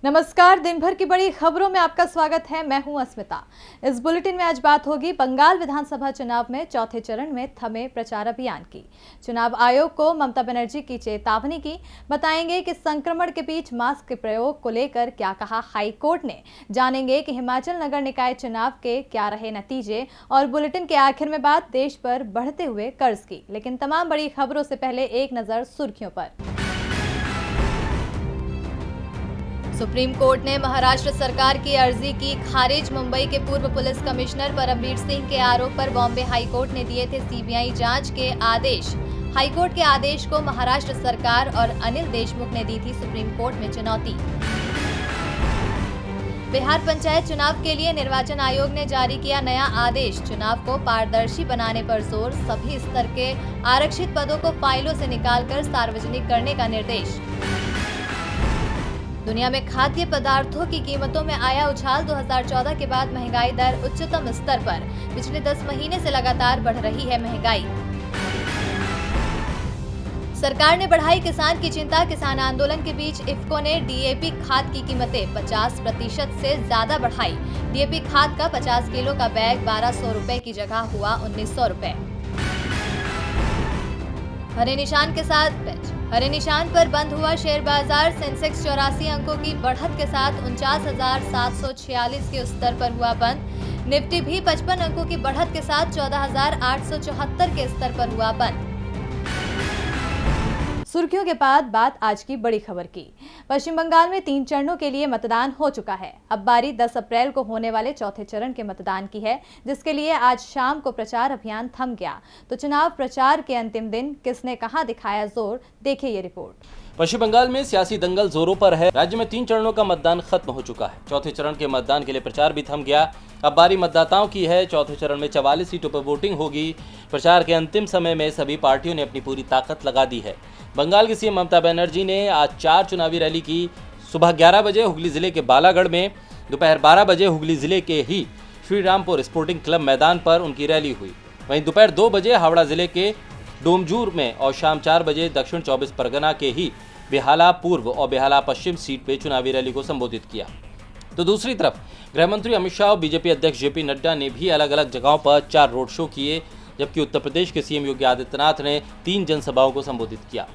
नमस्कार, दिन भर की बड़ी खबरों में आपका स्वागत है। मैं हूं अस्मिता। इस बुलेटिन में आज बात होगी बंगाल विधानसभा चुनाव में चौथे चरण में थमे प्रचार अभियान की। चुनाव आयोग को ममता बनर्जी की चेतावनी की। बताएंगे कि संक्रमण के बीच मास्क के प्रयोग को लेकर क्या कहा हाई कोर्ट ने। जानेंगे कि हिमाचल नगर निकाय चुनाव के क्या रहे नतीजे। और बुलेटिन के आखिर में बात देश पर बढ़ते हुए कर्ज की। लेकिन तमाम बड़ी खबरों से पहले एक नजर सुर्खियों पर। सुप्रीम कोर्ट ने महाराष्ट्र सरकार की अर्जी की खारिज। मुंबई के पूर्व पुलिस कमिश्नर परमवीर सिंह के आरोप पर बॉम्बे हाईकोर्ट ने दिए थे सीबीआई जांच के आदेश। हाईकोर्ट के आदेश को महाराष्ट्र सरकार और अनिल देशमुख ने दी थी सुप्रीम कोर्ट में चुनौती। बिहार पंचायत चुनाव के लिए निर्वाचन आयोग ने जारी किया नया आदेश। चुनाव को पारदर्शी बनाने पर जोर। सभी स्तर के आरक्षित पदों को फाइलों से निकालकर सार्वजनिक करने का निर्देश। दुनिया में खाद्य पदार्थों की कीमतों में आया उछाल। 2014 के बाद महंगाई दर उच्चतम स्तर पर। पिछले 10 महीने से लगातार बढ़ रही है महंगाई। सरकार ने बढ़ाई किसान की चिंता। किसान आंदोलन के बीच इफ्को ने डीएपी खाद की कीमतें 50% से ज्यादा बढ़ाई। डीएपी खाद का 50 किलो का बैग 1200 रुपए की जगह हुआ 1900 रुपए। हरे निशान पर बंद हुआ शेयर बाजार। सेंसेक्स 84 अंकों की बढ़त के साथ 49,746 के स्तर पर हुआ बंद। निफ्टी भी 55 अंकों की बढ़त के साथ 14,874 के स्तर पर हुआ बंद। सुर्खियों के बाद बात आज की बड़ी खबर की। पश्चिम बंगाल में 3 चरणों के लिए मतदान हो चुका है। अब बारी 10 अप्रैल को होने वाले चौथे चरण के मतदान की है, जिसके लिए आज शाम को प्रचार अभियान थम गया। तो चुनाव प्रचार के अंतिम दिन किसने कहां दिखाया जोर, देखिए ये रिपोर्ट। पश्चिम बंगाल में सियासी दंगल जोरों पर है। राज्य में 3 चरणों का मतदान खत्म हो चुका है। चौथे चरण के मतदान के लिए प्रचार भी थम गया। अब बारी मतदाताओं की है। चौथे चरण में 44 सीटों पर वोटिंग होगी। प्रचार के अंतिम समय में सभी पार्टियों ने अपनी पूरी ताकत लगा दी है। बंगाल की सीएम ममता बनर्जी ने आज 4 चुनावी रैली की। सुबह 11 बजे हुगली जिले के बालागढ़ में, दोपहर 12 बजे हुगली जिले के ही श्रीरामपुर स्पोर्टिंग क्लब मैदान पर उनकी रैली हुई। वहीं दोपहर 2 बजे हावड़ा जिले के डोमजूर में और शाम 4 बजे दक्षिण 24 परगना के ही बेहाला पूर्व और बेहाला पश्चिम सीट पे चुनावी रैली को संबोधित किया। तो दूसरी तरफ गृहमंत्री अमित शाह और बीजेपी अध्यक्ष जेपी नड्डा ने भी अलग अलग जगहों पर 4 रोड शो किए, जबकि उत्तर प्रदेश के सीएम योगी आदित्यनाथ ने 3 जनसभाओं को संबोधित किया।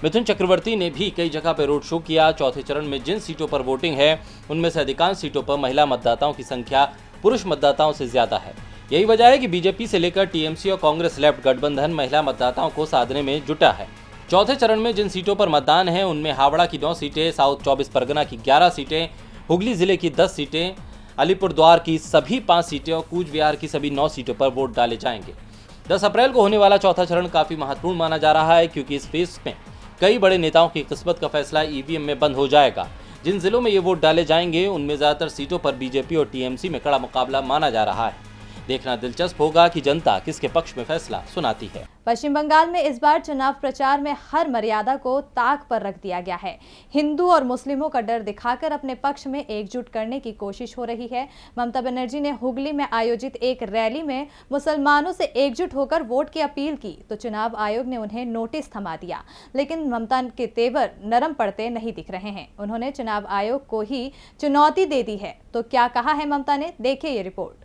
मिथुन चक्रवर्ती ने भी कई जगह पर रोड शो किया। चौथे चरण में जिन सीटों पर वोटिंग है, उनमें से अधिकांश सीटों पर महिला मतदाताओं की संख्या पुरुष मतदाताओं से ज्यादा है। यही वजह है कि बीजेपी से लेकर टीएमसी और कांग्रेस लेफ्ट गठबंधन महिला मतदाताओं को साधने में जुटा है। चौथे चरण में जिन सीटों पर मतदान है, उनमें हावड़ा की 9 सीटें, साउथ 24 परगना की 11 सीटें, हुगली जिले की 10 सीटें, अलीपुरद्वार की सभी 5 सीटें और कूच बिहार की सभी 9 सीटों पर वोट डाले जाएंगे। 10 अप्रैल को होने वाला चौथा चरण काफी महत्वपूर्ण माना जा रहा है, क्योंकि इस फेज में कई बड़े नेताओं की किस्मत का फैसला ईवीएम में बंद हो जाएगा। जिन जिलों में ये वोट डाले जाएंगे, उनमें ज्यादातर सीटों पर बीजेपी और टीएमसी में कड़ा मुकाबला माना जा रहा है। देखना दिलचस्प होगा कि जनता किसके पक्ष में फैसला सुनाती है। पश्चिम बंगाल में इस बार चुनाव प्रचार में हर मर्यादा को ताक पर रख दिया गया है। हिंदू और मुस्लिमों का डर दिखाकर अपने पक्ष में एकजुट करने की कोशिश हो रही है। ममता बनर्जी ने हुगली में आयोजित एक रैली में मुसलमानों से एकजुट होकर वोट की अपील की, तो चुनाव आयोग ने उन्हें नोटिस थमा दिया। लेकिन ममता के तेवर नरम पड़ते नहीं दिख रहे हैं। उन्होंने चुनाव आयोग को ही चुनौती दे दी है। तो क्या कहा है ममता ने, देखिए ये रिपोर्ट।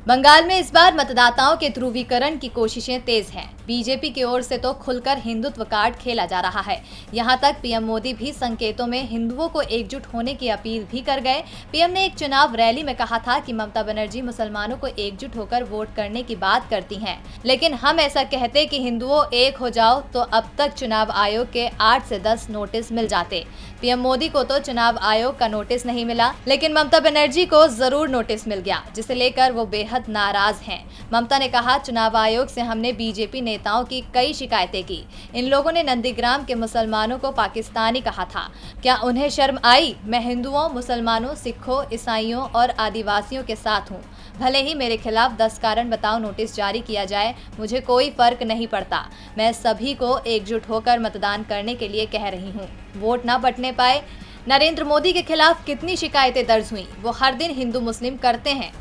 बंगाल में इस बार मतदाताओं के ध्रुवीकरण की कोशिशें तेज हैं। बीजेपी की ओर से तो खुलकर हिंदुत्व कार्ड खेला जा रहा है। यहां तक पीएम मोदी भी संकेतों में हिंदुओं को एकजुट होने की अपील भी कर गए। पीएम ने एक चुनाव रैली में कहा था कि ममता बनर्जी मुसलमानों को एकजुट होकर वोट करने की बात करती हैं, लेकिन हम ऐसा कहते कि हिंदुओं एक हो जाओ तो अब तक चुनाव आयोग के 8 से 10 नोटिस मिल जाते। पीएम मोदी को तो चुनाव आयोग का नोटिस नहीं मिला, लेकिन ममता बनर्जी को जरूर नोटिस मिल गया, जिसे लेकर वो बेहद नाराज हैं। ममता ने कहा, चुनाव आयोग से हमने बीजेपी नेताओं की कई शिकायतें की। इन लोगों ने नंदीग्राम के मुसलमानों को पाकिस्तानी कहा था। क्या उन्हें शर्म आई? मैं हिंदुओं, मुसलमानों, सिखों, ईसाइयों और आदिवासियों के साथ हूँ। भले ही मेरे खिलाफ 10 कारण बताओ नोटिस जारी किया जाए, मुझे कोई फर्क नहीं पड़ता। मैं सभी को एकजुट होकर मतदान करने के लिए कह रही हूँ। वोट ना बंटने पाए नरेंद्र मोदी के खिलाफ कितनी शिकायतें दर्ज हुई, वो हर दिन हिंदू मुस्लिम करते हैं।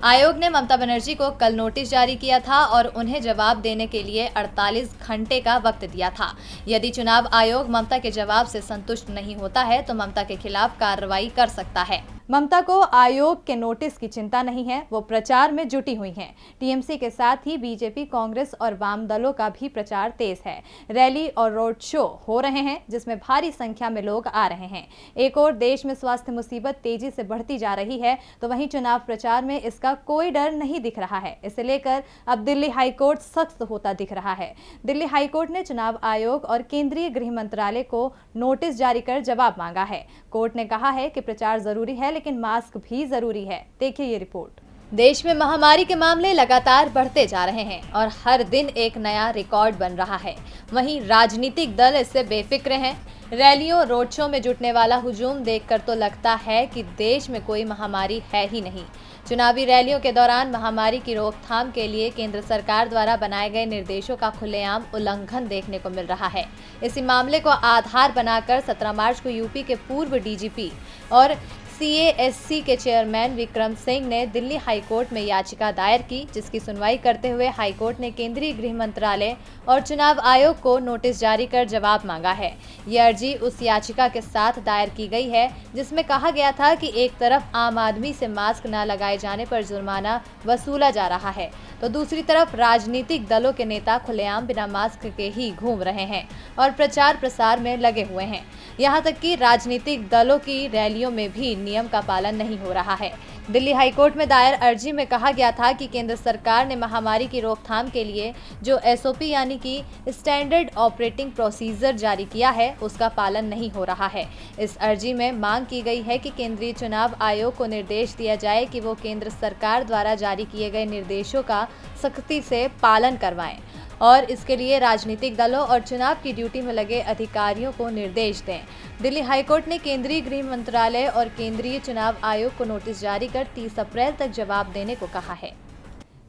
आयोग ने ममता बनर्जी को कल नोटिस जारी किया था और उन्हें जवाब देने के लिए 48 घंटे का वक्त दिया था। यदि चुनाव आयोग ममता के जवाब से संतुष्ट नहीं होता है तो ममता के खिलाफ कार्रवाई कर सकता है। ममता को आयोग के नोटिस की चिंता नहीं है, वो प्रचार में जुटी हुई हैं। टीएमसी के साथ ही बीजेपी, कांग्रेस और वाम दलों का भी प्रचार तेज है। रैली और रोड शो हो रहे हैं जिसमें भारी संख्या में लोग आ रहे हैं। एक और देश में स्वास्थ्य मुसीबत तेजी से बढ़ती जा रही है तो वहीं चुनाव प्रचार में इसका कोई डर नहीं दिख रहा है। इसे लेकर अब दिल्ली हाईकोर्ट सख्त होता दिख रहा है। दिल्ली हाईकोर्ट ने चुनाव आयोग और केंद्रीय गृह मंत्रालय को नोटिस जारी कर जवाब मांगा है। कोर्ट ने कहा है कि प्रचार जरूरी है लेकिन मास्क भी जरूरी है। देखिए ये रिपोर्ट। देश में महामारी के मामले लगातार बढ़ते जा रहे हैं और हर दिन एक नया रिकॉर्ड बन रहा है। वहीं राजनीतिक दल इससे बेफिक्र हैं। रैलियों, रोड शो में जुटने वाला हुजूम देखकर तो लगता है कि देश में कोई महामारी है ही नहीं। चुनावी रैलियों के दौरान महामारी की रोकथाम के लिए केंद्र सरकार द्वारा बनाए गए निर्देशों का खुलेआम उल्लंघन देखने को मिल रहा है। इसी मामले को आधार बनाकर 17 मार्च को यूपी के पूर्व डीजीपी और CASC के चेयरमैन विक्रम सिंह ने दिल्ली हाईकोर्ट में याचिका दायर की, जिसकी सुनवाई करते हुए हाईकोर्ट ने केंद्रीय गृह मंत्रालय और चुनाव आयोग को नोटिस जारी कर जवाब मांगा है। ये अर्जी उस याचिका के साथ दायर की गई है जिसमें कहा गया था कि एक तरफ आम आदमी से मास्क न लगाए जाने पर जुर्माना वसूला जा रहा है तो दूसरी तरफ राजनीतिक दलों के नेता खुलेआम बिना मास्क के ही घूम रहे हैं और प्रचार प्रसार में लगे हुए हैं। यहाँ तक कि राजनीतिक दलों की रैलियों में भी नियम का पालन नहीं हो रहा है। दिल्ली हाईकोर्ट में दायर अर्जी में कहा गया था कि केंद्र सरकार ने महामारी की रोकथाम के लिए जो SOP यानी कि स्टैंडर्ड ऑपरेटिंग प्रोसीजर जारी किया है उसका पालन नहीं हो रहा है। इस अर्जी में मांग की गई है कि केंद्रीय चुनाव आयोग को निर्देश दिया जाए कि वो केंद्र सरकार द्वारा जारी किए गए निर्देशों का सख्ती से पालन करवाएं और इसके लिए राजनीतिक दलों और चुनाव की ड्यूटी में लगे अधिकारियों को निर्देश दें। दिल्ली हाईकोर्ट ने केंद्रीय गृह मंत्रालय और केंद्रीय चुनाव आयोग को नोटिस जारी कर 30 अप्रैल तक जवाब देने को कहा है।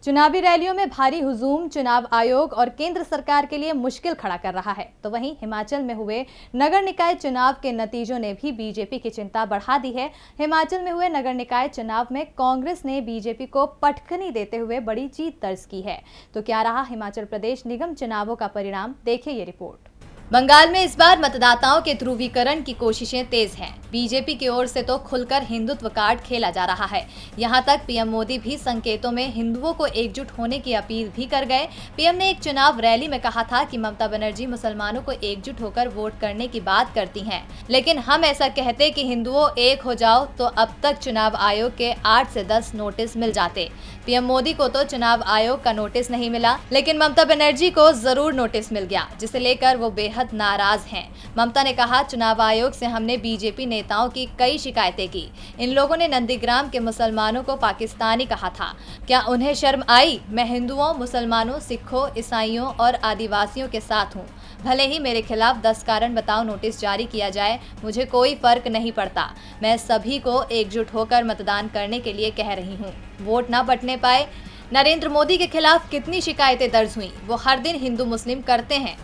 चुनावी रैलियों में भारी हुजूम चुनाव आयोग और केंद्र सरकार के लिए मुश्किल खड़ा कर रहा है तो वहीं हिमाचल में हुए नगर निकाय चुनाव के नतीजों ने भी बीजेपी की चिंता बढ़ा दी है। हिमाचल में हुए नगर निकाय चुनाव में कांग्रेस ने बीजेपी को पटखनी देते हुए बड़ी जीत दर्ज की है। तो क्या रहा हिमाचल प्रदेश निगम चुनावों का परिणाम, देखिए ये रिपोर्ट। बंगाल में इस बार मतदाताओं के ध्रुवीकरण की कोशिशें तेज हैं। बीजेपी की ओर से तो खुलकर हिंदुत्व कार्ड खेला जा रहा है। यहां तक पीएम मोदी भी संकेतों में हिंदुओं को एकजुट होने की अपील भी कर गए। पीएम ने एक चुनाव रैली में कहा था कि ममता बनर्जी मुसलमानों को एकजुट होकर वोट करने की बात करती हैं, लेकिन हम ऐसा कहते कि हिंदुओं एक हो जाओ तो अब तक चुनाव आयोग के 8 से 10 नोटिस मिल जाते। पीएम मोदी को तो चुनाव आयोग का नोटिस नहीं मिला, लेकिन ममता बनर्जी को जरूर नोटिस मिल गया, जिसे लेकर वो बेहद नाराज हैं। ममता ने कहा, चुनाव आयोग से हमने बीजेपी नेताओं की कई शिकायतें की। इन लोगों ने नंदीग्राम के मुसलमानों को पाकिस्तानी कहा था। क्या उन्हें शर्म आई? मैं हिंदुओं, मुसलमानों, सिखों, ईसाइयों और आदिवासियों के साथ हूँ। भले ही मेरे खिलाफ 10 कारण बताओ नोटिस जारी किया जाए, मुझे कोई फर्क नहीं पड़ता। मैं सभी को एकजुट होकर मतदान करने के लिए कह रही हूँ। वोट ना बंटने पाए। नरेंद्र मोदी के खिलाफ कितनी शिकायतें दर्ज हुई, वो हर दिन हिंदू मुस्लिम करते हैं।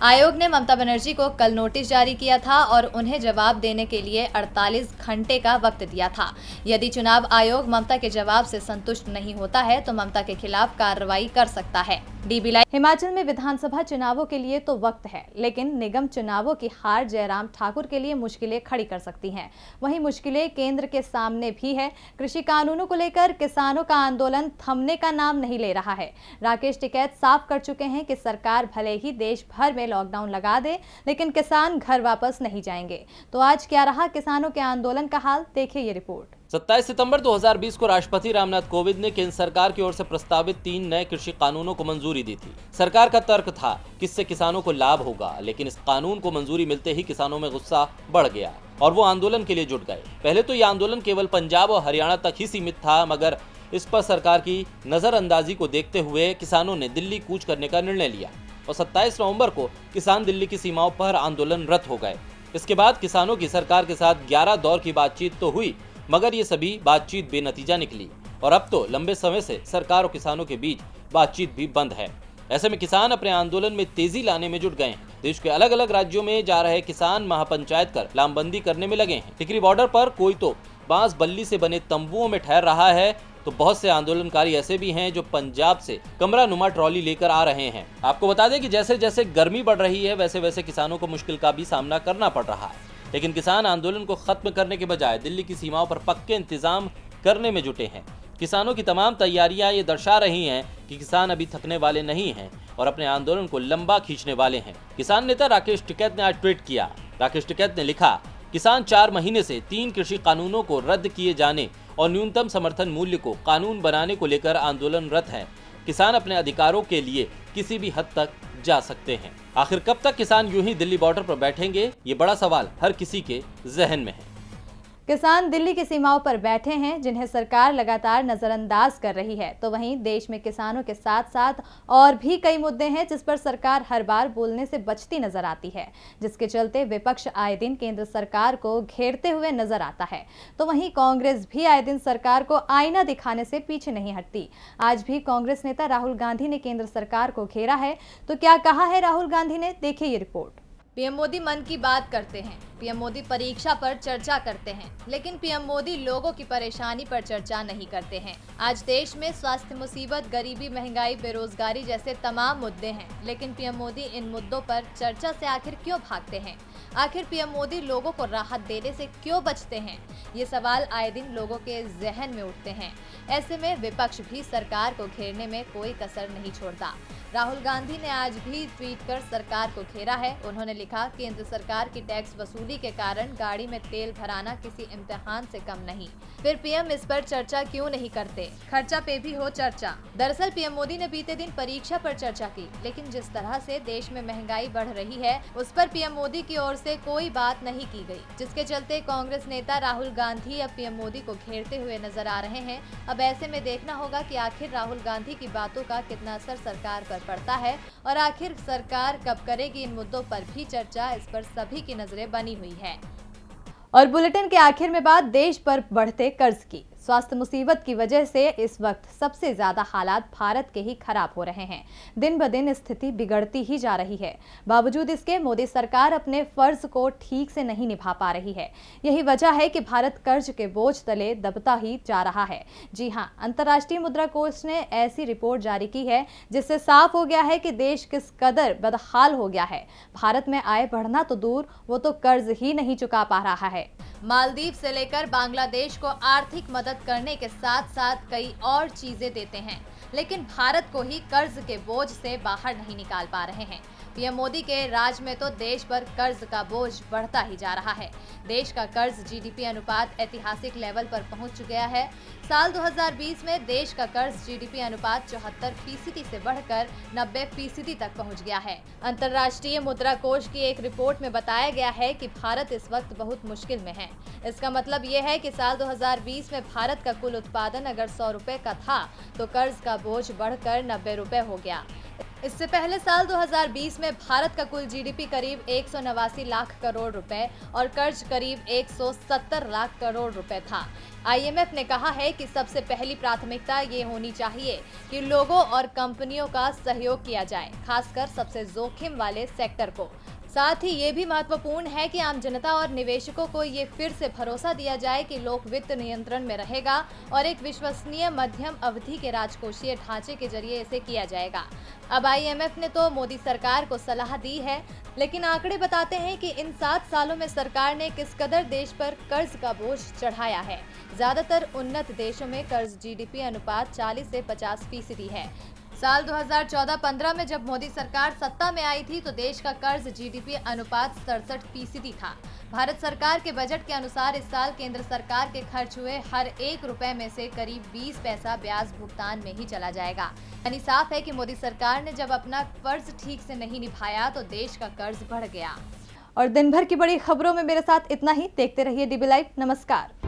आयोग ने ममता बनर्जी को कल नोटिस जारी किया था और उन्हें जवाब देने के लिए 48 घंटे का वक्त दिया था। यदि चुनाव आयोग ममता के जवाब से संतुष्ट नहीं होता है तो ममता के खिलाफ कार्रवाई कर सकता है। DB live. हिमाचल में विधानसभा चुनावों के लिए तो वक्त है, लेकिन निगम चुनावों की हार जयराम ठाकुर के लिए मुश्किलें खड़ी कर सकती हैं। वहीं मुश्किलें केंद्र के सामने भी है। कृषि कानूनों को लेकर किसानों का आंदोलन थमने का नाम नहीं ले रहा है। राकेश टिकैत साफ कर चुके हैं कि सरकार भले ही देश भर में लॉकडाउन लगा दे, लेकिन किसान घर वापस नहीं जाएंगे। तो आज क्या रहा किसानों के आंदोलन का हाल, देखिए ये रिपोर्ट। 27 सितंबर 2020 को राष्ट्रपति रामनाथ कोविंद ने केंद्र सरकार की ओर से प्रस्तावित 3 नए कृषि कानूनों को मंजूरी दी थी। सरकार का तर्क था कि इससे किसानों को लाभ होगा, लेकिन इस कानून को मंजूरी मिलते ही किसानों में गुस्सा बढ़ गया और वो आंदोलन के लिए जुट गए। पहले तो ये आंदोलन केवल पंजाब और हरियाणा तक ही सीमित था, मगर इस पर सरकार की नजरअंदाजी को देखते हुए किसानों ने दिल्ली कूच करने का निर्णय लिया और 27 नवंबर को किसान दिल्ली की सीमाओं पर आंदोलनरत हो गए। इसके बाद किसानों की सरकार के साथ 11 दौर की बातचीत तो हुई, मगर ये सभी बातचीत बेनतीजा निकली और अब तो लंबे समय से सरकार और किसानों के बीच बातचीत भी बंद है। ऐसे में किसान अपने आंदोलन में तेजी लाने में जुट गए हैं। देश के अलग अलग राज्यों में जा रहे किसान महापंचायत कर लामबंदी करने में लगे हैं। टिकरी बॉर्डर पर कोई तो बांस बल्ली से बने तंबुओं में ठहर रहा है, तो बहुत से आंदोलनकारी ऐसे भी हैं जो पंजाब से कमरा नुमा ट्रॉली लेकर आ रहे हैं। आपको बता दें कि जैसे जैसे गर्मी बढ़ रही है वैसे वैसे किसानों को मुश्किल का भी सामना करना पड़ रहा है, लेकिन किसान आंदोलन को खत्म करने के बजाय दिल्ली की सीमाओं पर पक्के इंतजाम करने में जुटे हैं। किसानों की तमाम तैयारियां ये दर्शा रही हैं कि किसान अभी थकने वाले नहीं हैं और अपने आंदोलन को लंबा खींचने वाले हैं। किसान नेता राकेश टिकैत ने आज ट्वीट किया। राकेश टिकैत ने लिखा, किसान 4 महीने से 3 कृषि कानूनों को रद्द किए जाने और न्यूनतम समर्थन मूल्य को कानून बनाने को लेकर आंदोलनरत हैं। किसान अपने अधिकारों के लिए किसी भी हद तक जा सकते हैं। आखिर कब तक किसान यूं ही दिल्ली बॉर्डर पर बैठेंगे, ये बड़ा सवाल हर किसी के जहन में है। किसान दिल्ली की सीमाओं पर बैठे हैं, जिन्हें सरकार लगातार नजरअंदाज कर रही है, तो वहीं देश में किसानों के साथ साथ और भी कई मुद्दे हैं जिस पर सरकार हर बार बोलने से बचती नजर आती है, जिसके चलते विपक्ष आए दिन केंद्र सरकार को घेरते हुए नजर आता है। तो वहीं कांग्रेस भी आए दिन सरकार को आईना दिखाने से पीछे नहीं हटती। आज भी कांग्रेस नेता राहुल गांधी ने केंद्र सरकार को घेरा है। तो क्या कहा है राहुल गांधी ने, देखिए ये रिपोर्ट। पीएम मोदी मन की बात करते हैं, पीएम मोदी परीक्षा पर चर्चा करते हैं, लेकिन पीएम मोदी लोगों की परेशानी पर चर्चा नहीं करते हैं। आज देश में स्वास्थ्य मुसीबत, गरीबी, महंगाई, बेरोजगारी जैसे तमाम मुद्दे हैं, लेकिन पीएम मोदी इन मुद्दों पर चर्चा से आखिर क्यों भागते हैं? आखिर पीएम मोदी लोगों को राहत देने से क्यों बचते हैं? ये सवाल आए दिन लोगों के जहन में उठते हैं। ऐसे में विपक्ष भी सरकार को घेरने में कोई कसर नहीं छोड़ता। राहुल गांधी ने आज भी ट्वीट कर सरकार को घेरा है। उन्होंने लिखा, केंद्र सरकार की टैक्स वसूली के कारण गाड़ी में तेल भराना किसी इम्तिहान से कम नहीं। फिर पीएम इस पर चर्चा क्यों नहीं करते? खर्चा पे भी हो चर्चा। दरअसल पीएम मोदी ने बीते दिन परीक्षा पर चर्चा की, लेकिन जिस तरह से देश में महंगाई बढ़ रही है उस पर पीएम मोदी की ओर से कोई बात नहीं की गई, जिसके चलते कांग्रेस नेता राहुल गांधी अब पीएम मोदी को घेरते हुए नजर आ रहे हैं। अब ऐसे में देखना होगा कि आखिर राहुल गांधी की बातों का कितना असर सरकार पर पड़ता है और आखिर सरकार कब करेगी इन मुद्दों पर भी चर्चा। इस पर सभी की नजरें बनी हुई है। और बुलेटिन के आखिर में बात देश पर बढ़ते कर्ज की। स्वास्थ्य मुसीबत की वजह से इस वक्त सबसे ज्यादा हालात भारत के ही खराब हो रहे हैं। दिन ब दिन स्थिति बिगड़ती ही जा रही है। बावजूद इसके मोदी सरकार अपने फर्ज को ठीक से नहीं निभा पा रही है। यही वजह है कि भारत कर्ज के बोझ तले दबता ही जा रहा है। जी हां, अंतर्राष्ट्रीय मुद्रा कोष ने ऐसी रिपोर्ट जारी की है जिससे साफ हो गया है कि देश किस कदर बदहाल हो गया है। भारत में आय बढ़ना तो दूर, वो तो कर्ज ही नहीं चुका पा रहा है। मालदीव से लेकर बांग्लादेश को आर्थिक मदद करने के साथ साथ कई और चीजें देते हैं, लेकिन भारत को ही कर्ज के बोझ से बाहर नहीं निकाल पा रहे हैं। पीएम मोदी के राज में तो देश पर कर्ज का बोझ बढ़ता ही जा रहा है। देश का कर्ज जीडीपी अनुपात ऐतिहासिक लेवल पर पहुंच गया है। साल 2020 में देश का कर्ज जीडीपी अनुपात 74% से बढ़कर 90% तक पहुंच गया है। अंतर्राष्ट्रीय मुद्रा कोष की एक रिपोर्ट में बताया गया है कि भारत इस वक्त बहुत मुश्किल में है। इसका मतलब ये है कि साल 2020 में भारत का कुल उत्पादन अगर 100 रुपए का था तो कर्ज का बोझ बढ़कर 90 रुपए हो गया। इससे पहले साल 2020 में भारत का कुल जीडीपी करीब 189 लाख करोड़ रुपए और कर्ज करीब 170 लाख करोड़ रुपए था। आईएमएफ ने कहा है कि सबसे पहली प्राथमिकता ये होनी चाहिए कि लोगों और कंपनियों का सहयोग किया जाए, खासकर सबसे जोखिम वाले सेक्टर को। साथ ही ये भी महत्वपूर्ण है कि आम जनता और निवेशकों को ये फिर से भरोसा दिया जाए कि लोक वित्त नियंत्रण में रहेगा और एक विश्वसनीय मध्यम अवधि के राजकोषीय ढांचे के जरिए इसे किया जाएगा। अब आईएमएफ ने तो मोदी सरकार को सलाह दी है, लेकिन आंकड़े बताते हैं कि इन 7 सालों में सरकार ने किस कदर देश पर कर्ज का बोझ चढ़ाया है। ज्यादातर उन्नत देशों में कर्ज जीडीपी अनुपात 40 से 50% है। साल 2014-15 में जब मोदी सरकार सत्ता में आई थी तो देश का कर्ज जीडीपी अनुपात 67% था। भारत सरकार के बजट के अनुसार इस साल केंद्र सरकार के खर्च हुए हर 1 रुपए में से करीब 20 पैसा ब्याज भुगतान में ही चला जाएगा। यानी साफ है कि मोदी सरकार ने जब अपना फर्ज ठीक से नहीं निभाया तो देश का कर्ज बढ़ गया। और दिन भर की बड़ी खबरों में मेरे साथ इतना ही। देखते रहिए डीबी लाइव। नमस्कार।